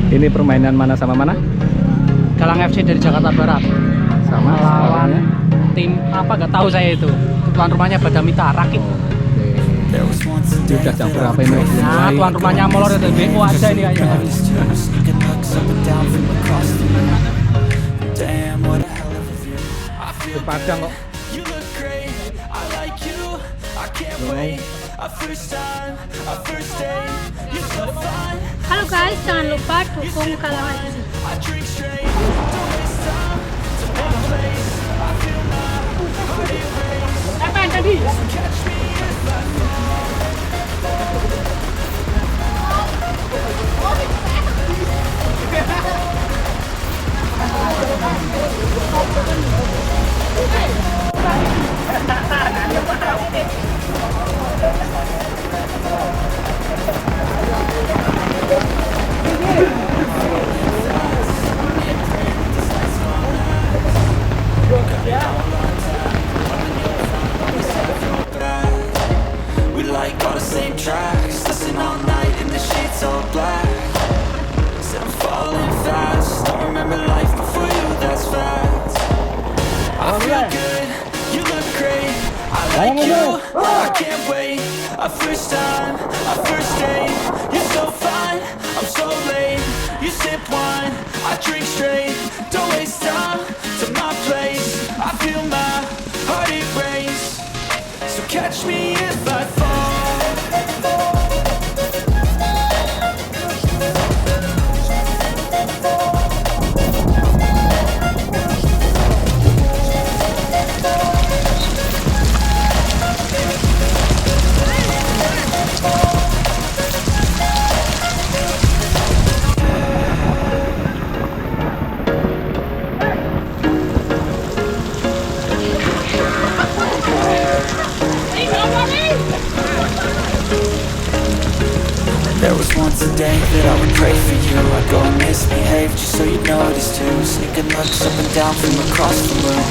Ini permainan mana sama mana? Halangan FC dari Jakarta Barat Sama lawan skalanya? tim apa gak tahu saya itu. Tuan rumahnya Badamita Rakit. Oke. Sudah jam berapa ini? Nah, tuan rumahnya molor itu BO aja ini kayaknya. Padang kok. Halo guys, jangan lupa dukung Halangan ini. Apa yang tadi? We like all the same tracks, listen all night in the sheets all black. Said I'm falling fast, don't remember life before you, that's fact. I feel good, you look great, I like you, I can't wait. A first time, a first date, you're so fine, I'm so late. You sip wine, I drink straight, don't waste time to my place. I feel my heart erase, so catch me if I fall. There was once a day that I would pray for you. I'd go and misbehave just so you'd notice too. Sneaking looks up and down from across the room.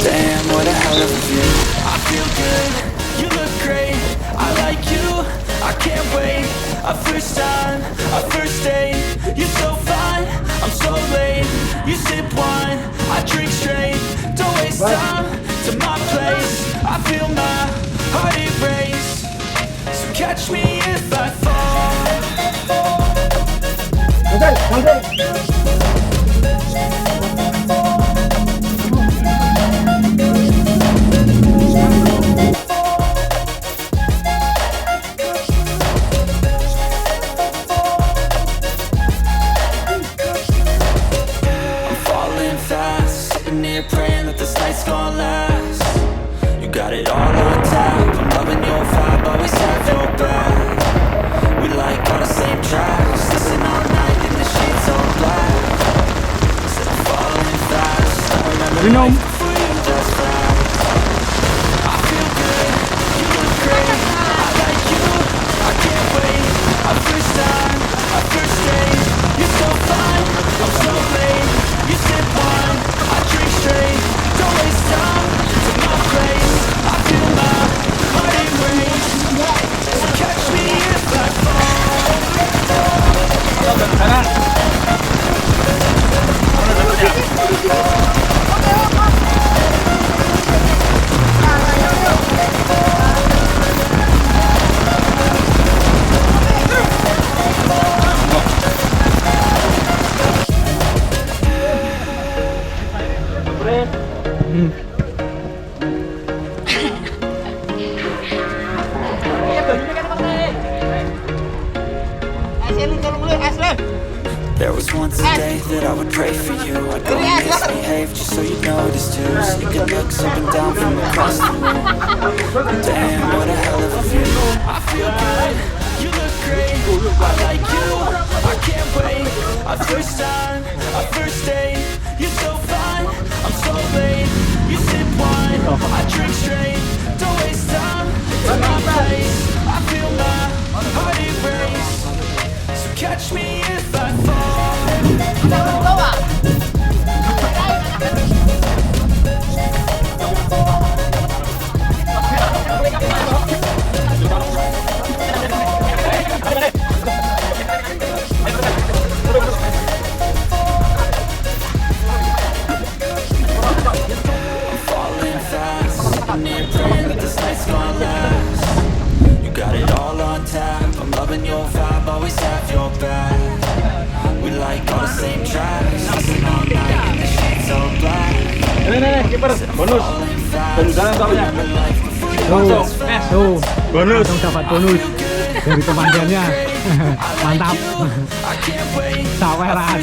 Damn, what a hell of a view. I feel good, you look great, I like you, I can't wait. A first time, a first date, you're so fine, I'm so late. You sip wine, I drink straight, don't waste time to my place. I feel my heart erase, so catch me if I fall. I'm falling fast, sitting here praying that this night's gonna last. You got it all on tap, I'm loving your vibe, always have your back. We like all the same tracks, listen all night in the sheets all black. Said I'm falling fast, I remember life before you, that's fact. I feel good, you look great, I like you, I can't wait. A first time, a first date, you're so fine, I'm so late. You sip wine, I drink straight, don't waste time to my place. I feel my heart erase, so catch me if I fall. There was once a day that I would pray for you. I'd go and misbehave just so you'd notice too. Sneaking looks up and down from across the room. Damn, what a hell of a view. I feel good, you look great, I like you, I can't wait. A first time, a first date, you're so fine, I'm so late. You sip wine, I drink straight, don't waste time to my place. I feel my heart erase, so catch me if I fall. always have your back. We like all the same tracks, listen all night and the sheets all black. Nih, kiper, bonus. Kehujanan soalnya. Tuh, Bonus. langsung dapat bonus dari komandannya. Mantap. I can't wait. Saweran.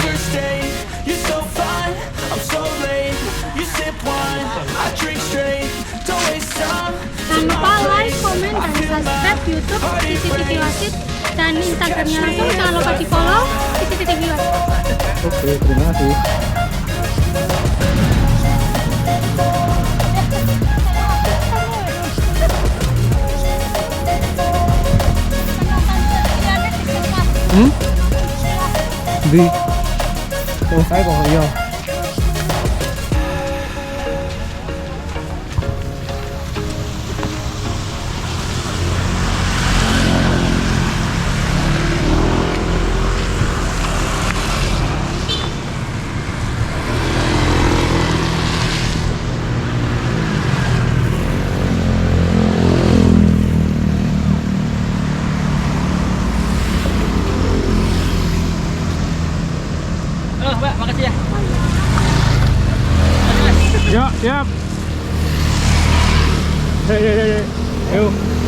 First date, you're so fine, I'm so late. You sip wine, I drink straight. Don't waste time. Jangan lupa like, komen, dan subscribe YouTube CCTV Wasit. Dan Instagramnya langsung jangan lupa di follow CCTV Wasit. Oke, terima kasih. Di. Oh, kayak kok iya. Halo Mbak, makasih ya. Yuk, siap. Hei, hei, hei. Yuk.